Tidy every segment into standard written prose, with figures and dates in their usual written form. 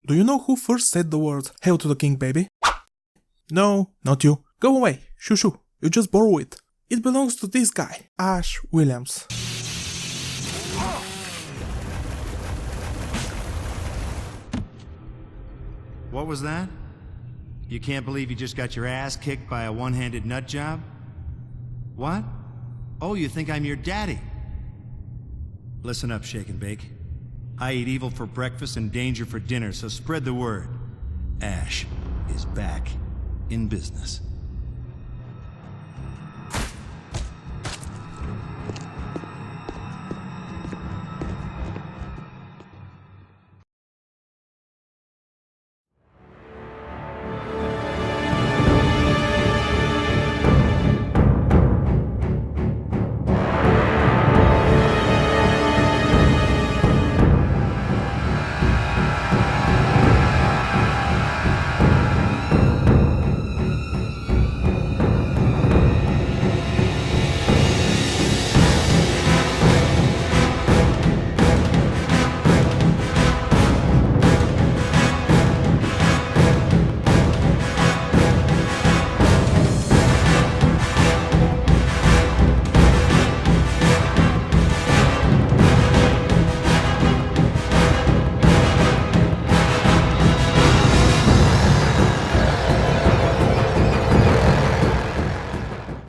Do you know who first said the words "Hail to the King, baby"? No, not you. Go away, shoo shoo. You just borrow it. It belongs to this guy, Ash Williams. What was that? You can't believe you just got your ass kicked by a one-handed nut job? What? Oh, you think I'm your daddy? Listen up, Shake and Bake. I eat evil for breakfast and danger for dinner, so spread the word. Ash is back in business.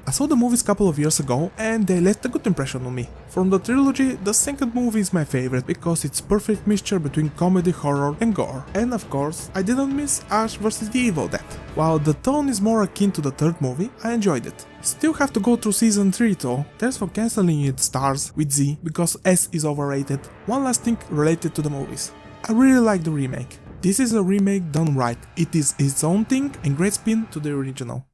I saw the movies a couple of years ago and they left a good impression on me. From the trilogy, the second movie is my favorite because it's perfect mixture between comedy, horror and gore. And of course, I didn't miss Ash vs the Evil Dead. While the tone is more akin to the third movie, I enjoyed it. Still have to go through season 3 though, thanks for cancelling it stars with Z because S is overrated. One last thing related to the movies. I really like the remake. This is a remake done right, it is its own thing and great spin to the original.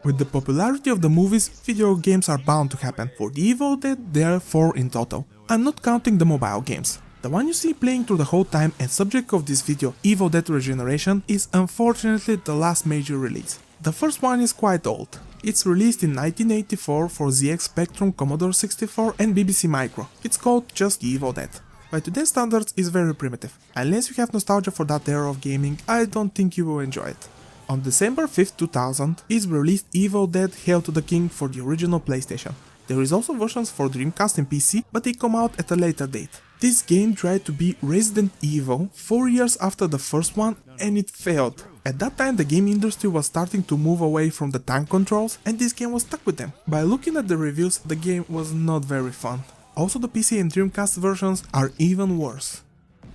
With the popularity of the movies, video games are bound to happen. For the Evil Dead, there are 4 in total. I'm not counting the mobile games. The one you see playing through the whole time and subject of this video, Evil Dead Regeneration, is unfortunately the last major release. The first one is quite old. It's released in 1984 for ZX Spectrum, Commodore 64 and BBC Micro. It's called just Evil Dead. By today's standards, it's very primitive. Unless you have nostalgia for that era of gaming, I don't think you will enjoy it. On December 5th, 2000 is released Evil Dead Hail to the King for the original PlayStation. There is also versions for Dreamcast and PC, but they come out at a later date. This game tried to be Resident Evil 4 years after the first one and it failed. At that time the game industry was starting to move away from the tank controls and this game was stuck with them. By looking at the reviews, the game was not very fun. Also the PC and Dreamcast versions are even worse.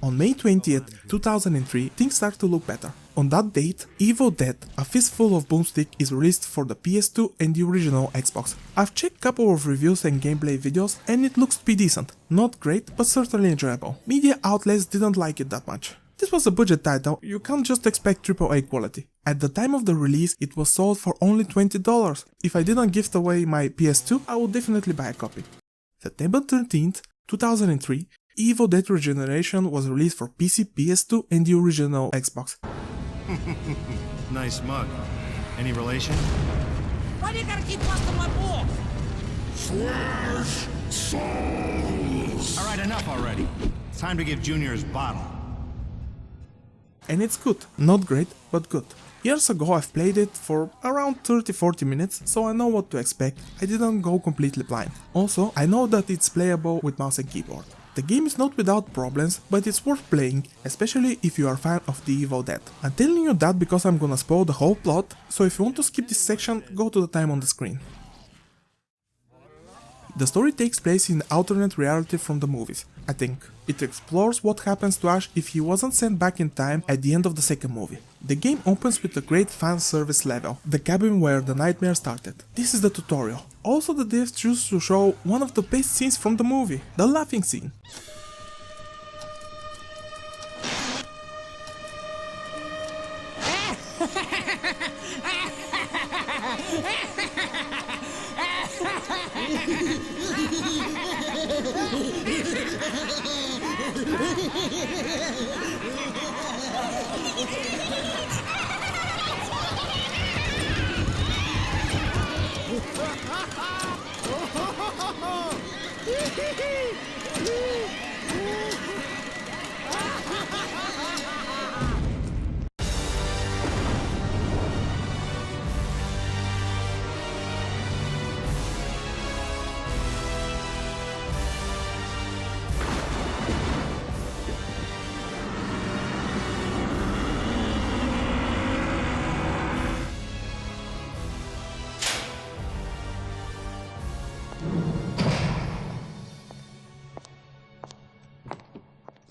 On May 20th, 2003, things start to look better. On that date, Evil Dead, A Fistful of Boomstick is released for the PS2 and the original Xbox. I've checked a couple of reviews and gameplay videos and it looks to be decent. Not great, but certainly enjoyable. Media outlets didn't like it that much. This was a budget title, you can't just expect AAA quality. At the time of the release, it was sold for only $20. If I didn't gift away my PS2, I would definitely buy a copy. September 13th, 2003, Evil Dead Regeneration was released for PC, PS2 and the original Xbox. Nice mug. Any relation? Why do you gotta keep busting my balls? Flesh souls. Alright, enough already. It's time to give Junior his bottle. And it's good. Not great, but good. Years ago I've played it for around 30-40 minutes, so I know what to expect. I didn't go completely blind. Also, I know that it's playable with mouse and keyboard. The game is not without problems, but it's worth playing, especially if you are a fan of the Evil Dead. I'm telling you that because I'm gonna spoil the whole plot, so if you want to skip this section, go to the time on the screen. The story takes place in alternate reality from the movies, I think. It explores what happens to Ash if he wasn't sent back in time at the end of the second movie. The game opens with a great fan service level, the cabin where the nightmare started. This is the tutorial. Also the devs choose to show one of the best scenes from the movie, the laughing scene.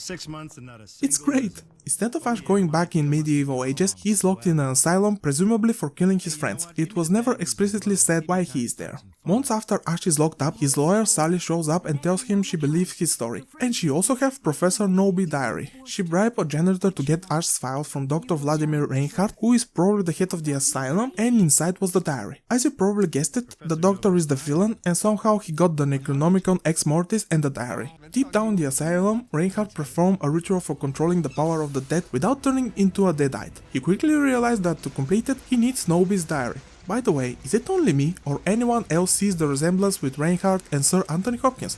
6 months and not a It's single great! Instead of Ash going back in medieval ages, he is locked in an asylum, presumably for killing his friends. It was never explicitly said why he is there. Months after Ash is locked up, his lawyer Sally shows up and tells him she believes his story. And she also has Professor Nobi's diary. She bribed a janitor to get Ash's files from Dr. Vladimir Reinhardt, who is probably the head of the asylum, and inside was the diary. As you probably guessed it, the doctor is the villain, and somehow he got the Necronomicon-Ex Mortis and the diary. Deep down in the asylum, Reinhardt performed a ritual for controlling the power of the dead without turning into a Deadite. He quickly realized that to complete it, he needs Nobi's diary. By the way, is it only me, or anyone else sees the resemblance with Reinhardt and Sir Anthony Hopkins?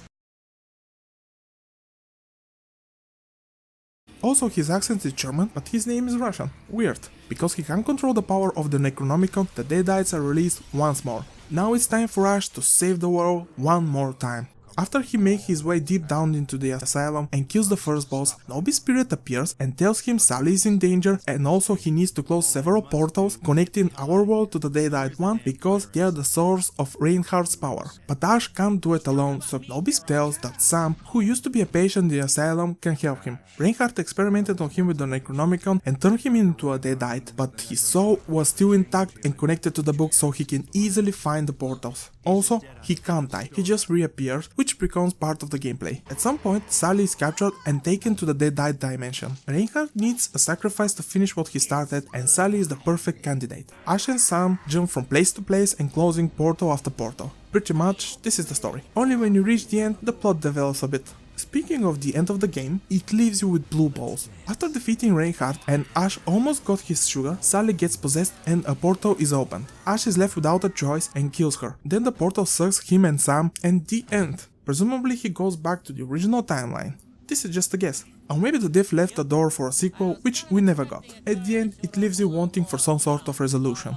Also, his accent is German, but his name is Russian. Weird. Because he can control the power of the Necronomicon, the Deadites are released once more. Now it's time for Ash to save the world one more time. After he makes his way deep down into the asylum and kills the first boss, Nobi's spirit appears and tells him Sally is in danger, and also he needs to close several portals connecting our world to the Deadite one because they are the source of Reinhardt's power. But Ash can't do it alone, so Nobi tells that Sam, who used to be a patient in the asylum, can help him. Reinhardt experimented on him with the Necronomicon and turned him into a Deadite, but his soul was still intact and connected to the book, so he can easily find the portals. Also, he can't die, he just reappears, which becomes part of the gameplay. At some point, Sally is captured and taken to the Deadite dimension. Reinhardt needs a sacrifice to finish what he started, and Sally is the perfect candidate. Ash and Sam jump from place to place and closing portal after portal. Pretty much, this is the story. Only when you reach the end, the plot develops a bit. Speaking of the end of the game, it leaves you with blue balls. After defeating Reinhardt and Ash almost got his sugar, Sally gets possessed and a portal is opened. Ash is left without a choice and kills her. Then the portal sucks him and Sam, and the end. Presumably he goes back to the original timeline. This is just a guess. Or maybe the dev left a door for a sequel, which we never got. At the end, it leaves you wanting for some sort of resolution.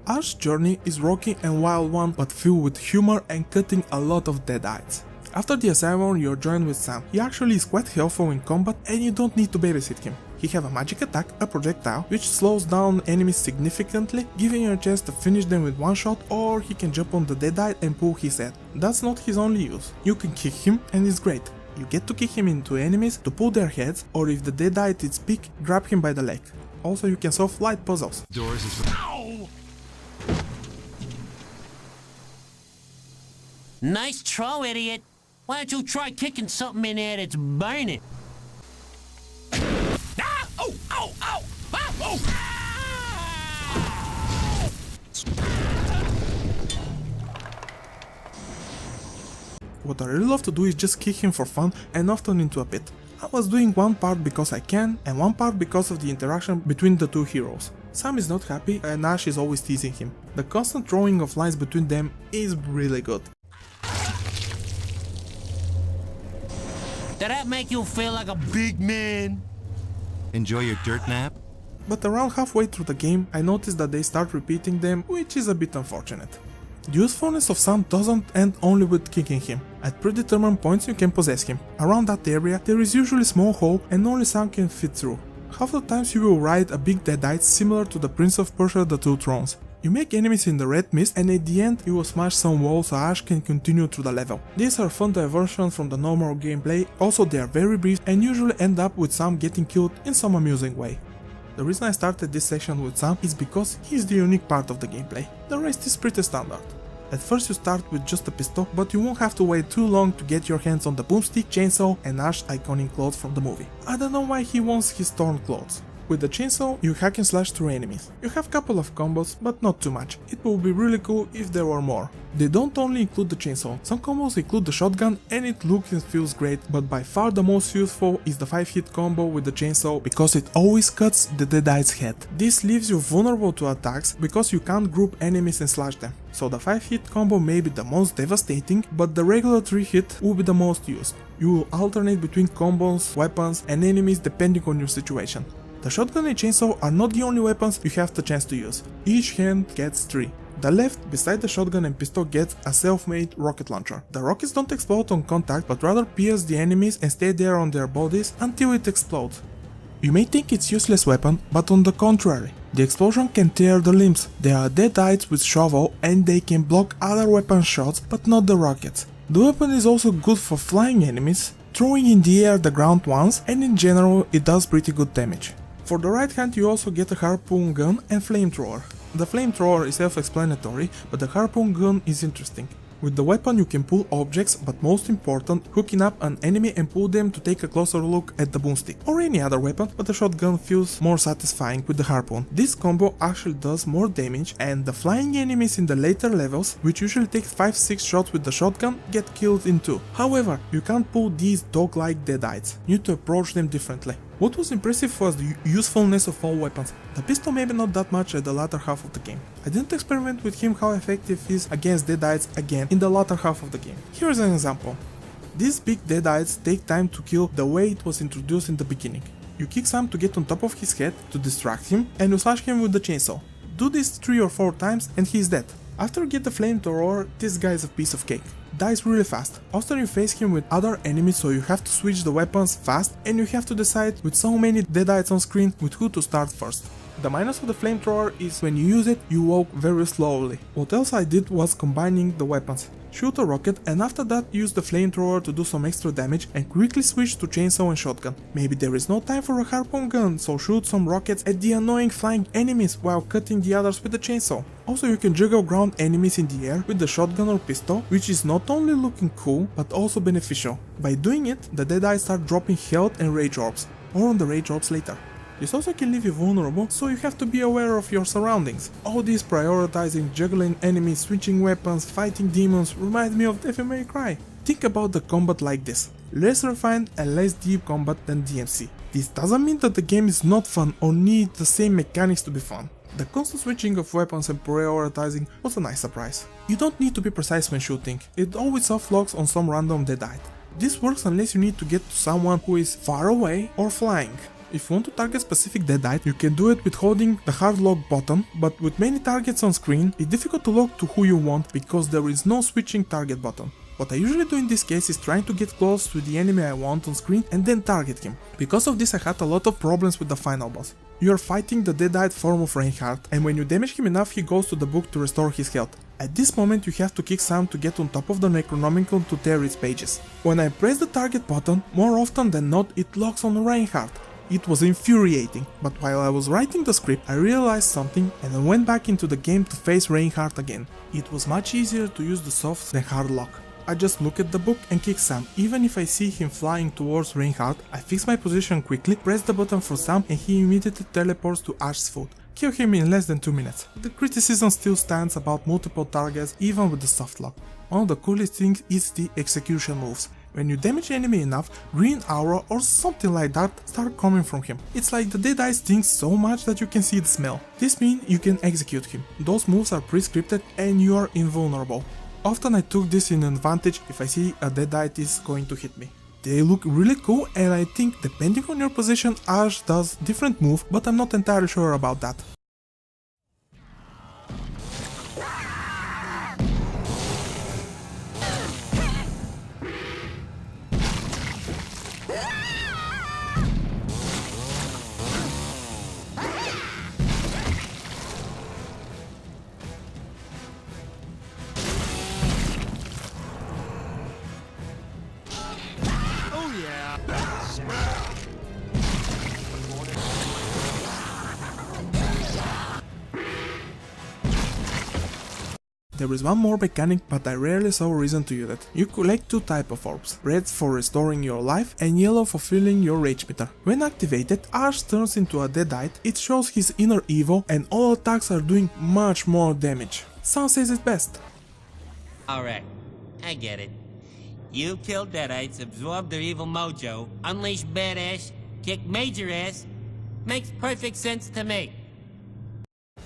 Ash's journey is rocky and wild one, but filled with humor and cutting a lot of Deadites. After the asylum, you're joined with Sam. He actually is quite helpful in combat and you don't need to babysit him. He has a magic attack, a projectile, which slows down enemies significantly, giving you a chance to finish them with one shot, or he can jump on the Deadite and pull his head. That's not his only use. You can kick him and it's great. You get to kick him into enemies to pull their heads, or if the Deadite is big, grab him by the leg. Also, you can solve light puzzles. Doors is Ow! Nice throw, idiot. Why don't you try kicking something in there that's burning? Ah! Oh! Ow! Ow! Ah! Oh! What I really love to do is just kick him for fun and not turn into a pit. I was doing one part because I can, and one part because of the interaction between the two heroes. Sam is not happy and Ash is always teasing him. The constant throwing of lines between them is really good. Did that make you feel like a big man? Enjoy your dirt nap? But around halfway through the game, I noticed that they start repeating them, which is a bit unfortunate. The usefulness of Sam doesn't end only with kicking him. At predetermined points you can possess him. Around that area there is usually a small hole and only Sam can fit through. Half the times you will ride a big Deadite similar to the Prince of Persia The Two Thrones. You make enemies in the red mist and at the end you will smash some walls so Ash can continue through the level. These are fun diversions from the normal gameplay, also they are very brief and usually end up with Sam getting killed in some amusing way. The reason I started this section with Sam is because he is the unique part of the gameplay. The rest is pretty standard. At first you start with just a pistol, but you won't have to wait too long to get your hands on the boomstick, chainsaw and Ash's iconic clothes from the movie. I don't know why he wants his torn clothes. With the chainsaw, you hack and slash through enemies. You have couple of combos, but not too much. It would be really cool if there were more. They don't only include the chainsaw, some combos include the shotgun and it looks and feels great, but by far the most useful is the 5-hit combo with the chainsaw because it always cuts the Deadite's head. This leaves you vulnerable to attacks because you can't group enemies and slash them. So the 5-hit combo may be the most devastating, but the regular 3-hit will be the most used. You will alternate between combos, weapons and enemies depending on your situation. The shotgun and chainsaw are not the only weapons you have the chance to use. Each hand gets 3. The left, beside the shotgun and pistol, gets a self-made rocket launcher. The rockets don't explode on contact but rather pierce the enemies and stay there on their bodies until it explodes. You may think it's useless weapon, but on the contrary. The explosion can tear the limbs. There are Deadites with shovel and they can block other weapon shots but not the rockets. The weapon is also good for flying enemies, throwing in the air the ground ones, and in general it does pretty good damage. For the right hand you also get a harpoon gun and flamethrower. The flamethrower is self-explanatory, but the harpoon gun is interesting. With the weapon you can pull objects, but most important, hooking up an enemy and pull them to take a closer look at the boomstick, or any other weapon, but the shotgun feels more satisfying with the harpoon. This combo actually does more damage, and the flying enemies in the later levels, which usually take 5-6 shots with the shotgun, get killed in 2. However, you can't pull these dog-like Deadites, you need to approach them differently. What was impressive was the usefulness of all weapons. The pistol maybe not that much at the latter half of the game. I didn't experiment with him how effective he is against Deadites again in the latter half of the game. Here's an example. These big Deadites take time to kill the way it was introduced in the beginning. You kick Sam to get on top of his head to distract him and you slash him with the chainsaw. Do this 3 or 4 times and he is dead. After you get the flamethrower, this guy is a piece of cake. Dies really fast. Often you face him with other enemies, so you have to switch the weapons fast and you have to decide with so many Deadites on screen with who to start first. The minus of the flamethrower is when you use it, you walk very slowly. What else I did was combining the weapons. Shoot a rocket and after that use the flamethrower to do some extra damage and quickly switch to chainsaw and shotgun. Maybe there is no time for a harpoon gun, so shoot some rockets at the annoying flying enemies while cutting the others with the chainsaw. Also you can juggle ground enemies in the air with the shotgun or pistol, which is not only looking cool but also beneficial. By doing it, the Deadites start dropping health and rage orbs. More on the rage orbs later. This also can leave you vulnerable, so you have to be aware of your surroundings. All this prioritizing, juggling enemies, switching weapons, fighting demons remind me of Devil May Cry. Think about the combat like this. Less refined and less deep combat than DMC. This doesn't mean that the game is not fun or needs the same mechanics to be fun. The constant switching of weapons and prioritizing was a nice surprise. You don't need to be precise when shooting, it always soft-locks on some random Deadite. This works unless you need to get to someone who is far away or flying. If you want to target specific Deadite, you can do it with holding the hard lock button, but with many targets on screen, it's difficult to lock to who you want because there is no switching target button. What I usually do in this case is trying to get close to the enemy I want on screen and then target him. Because of this I had a lot of problems with the final boss. You are fighting the Deadite form of Reinhardt, and when you damage him enough he goes to the book to restore his health. At this moment you have to kick Sam to get on top of the Necronomicon to tear its pages. When I press the target button, more often than not it locks on Reinhardt. It was infuriating, but while I was writing the script I realized something and I went back into the game to face Reinhardt again. It was much easier to use the soft than hard lock. I just look at the book and kick Sam. Even if I see him flying towards Reinhardt, I fix my position quickly, press the button for Sam and he immediately teleports to Ash's foot. Kill him in less than 2 minutes. The criticism still stands about multiple targets even with the soft lock. One of the coolest things is the execution moves. When you damage the enemy enough, green aura or something like that start coming from him. It's like the Deadite stings so much that you can see the smell. This means you can execute him. Those moves are pre-scripted and you are invulnerable. Often I took this in advantage if I see a Deadite is going to hit me. They look really cool and I think depending on your position Ash does different move, but I'm not entirely sure about that. There is one more mechanic, but I rarely saw a reason to use it. You collect two types of orbs, red for restoring your life and yellow for filling your rage meter. When activated, Ash turns into a Deadite, it shows his inner evil and all attacks are doing much more damage. Some says it best. Alright, I get it. You kill Deadites, absorb their evil mojo, unleash badass, kick major ass. Makes perfect sense to me.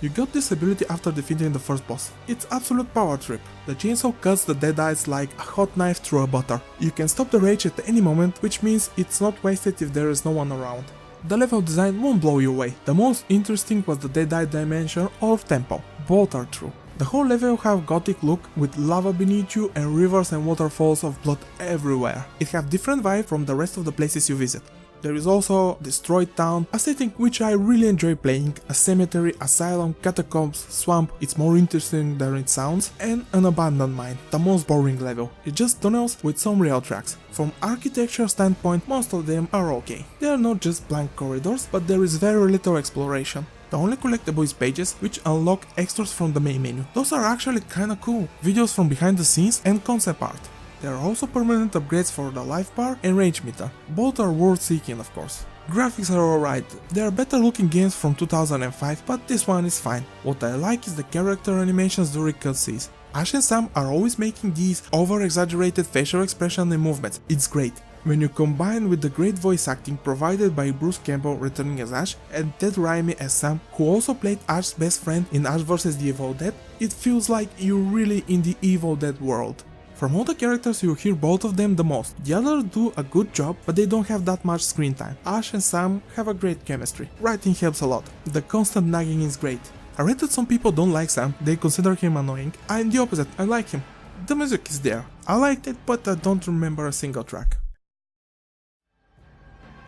You got this ability after defeating the first boss. It's absolute power trip. The chainsaw cuts the Deadites like a hot knife through a butter. You can stop the rage at any moment, which means it's not wasted if there is no one around. The level design won't blow you away. The most interesting was the Deadite dimension or tempo. Both are true. The whole level have gothic look with lava beneath you and rivers and waterfalls of blood everywhere. It have different vibe from the rest of the places you visit. There is also Destroyed Town, a setting which I really enjoy playing, a cemetery, asylum, catacombs, swamp, it's more interesting than it sounds, and an abandoned mine, the most boring level. It's just tunnels with some rail tracks. From architecture standpoint, most of them are okay. They are not just blank corridors, but there is very little exploration. The only collectible is pages, which unlock extras from the main menu. Those are actually kinda cool, videos from behind the scenes and concept art. There are also permanent upgrades for the life bar and rage meter. Both are worth seeking, of course. Graphics are alright, they are better looking games from 2005, but this one is fine. What I like is the character animations during cutscenes. Ash and Sam are always making these over-exaggerated facial expressions and movements, it's great. When you combine with the great voice acting provided by Bruce Campbell returning as Ash and Ted Raimi as Sam, who also played Ash's best friend in Ash vs. the Evil Dead, it feels like you're really in the Evil Dead world. From all the characters you hear both of them the most. The others do a good job, but they don't have that much screen time. Ash and Sam have a great chemistry. Writing helps a lot. The constant nagging is great. I read that some people don't like Sam, they consider him annoying. I'm the opposite, I like him. The music is there. I liked it, but I don't remember a single track.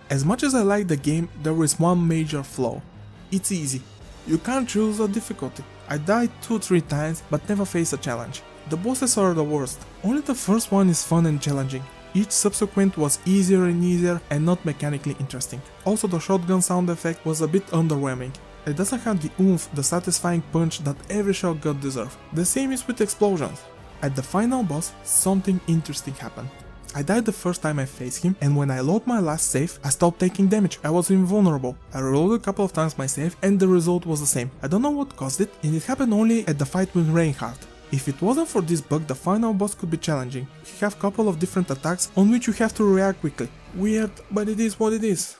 As much as I like the game, there is one major flaw. It's easy. You can't choose a difficulty. I died 2-3 times, but never faced a challenge. The bosses are the worst. Only the first one is fun and challenging. Each subsequent was easier and easier and not mechanically interesting. Also the shotgun sound effect was a bit underwhelming. It doesn't have the oomph, the satisfying punch that every shotgun deserves. The same is with explosions. At the final boss, something interesting happened. I died the first time I faced him, and when I load my last save, I stopped taking damage. I was invulnerable. I reloaded a couple of times my save and the result was the same. I don't know what caused it, and it happened only at the fight with Reinhardt. If it wasn't for this bug, the final boss could be challenging. You have a couple of different attacks on which you have to react quickly. Weird, but it is what it is.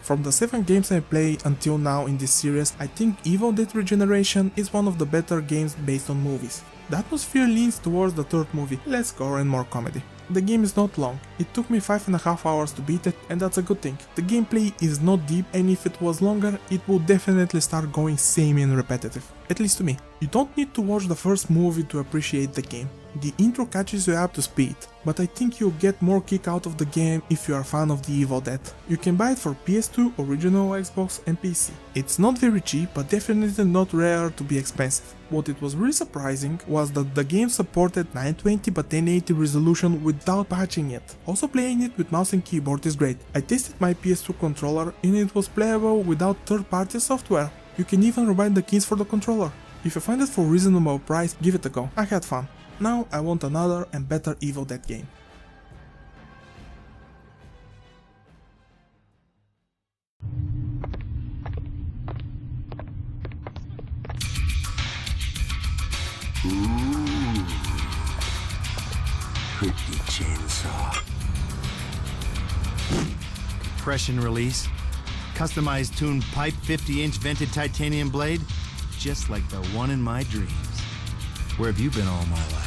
From the 7 games I played until now in this series, I think Evil Dead Regeneration is one of the better games based on movies. The atmosphere leans towards the third movie, less gore and more comedy. The game is not long, it took me 5.5 hours to beat it, and that's a good thing. The gameplay is not deep, and if it was longer, it would definitely start going samey and repetitive, at least to me. You don't need to watch the first movie to appreciate the game. The intro catches you up to speed, but I think you'll get more kick out of the game if you are a fan of the Evil Dead. You can buy it for PS2, original Xbox and PC. It's not very cheap, but definitely not rare to be expensive. What it was really surprising was that the game supported 920 by 1080 resolution without patching it. Also playing it with mouse and keyboard is great. I tested my PS2 controller and it was playable without third-party software. You can even rebind the keys for the controller. If you find it for a reasonable price, give it a go. I had fun. Now I want another and better Evil Dead game. Pretty chainsaw. Compression release. Customized tuned pipe, 50-inch vented titanium blade. Just like the one in my dreams. Where have you been all my life?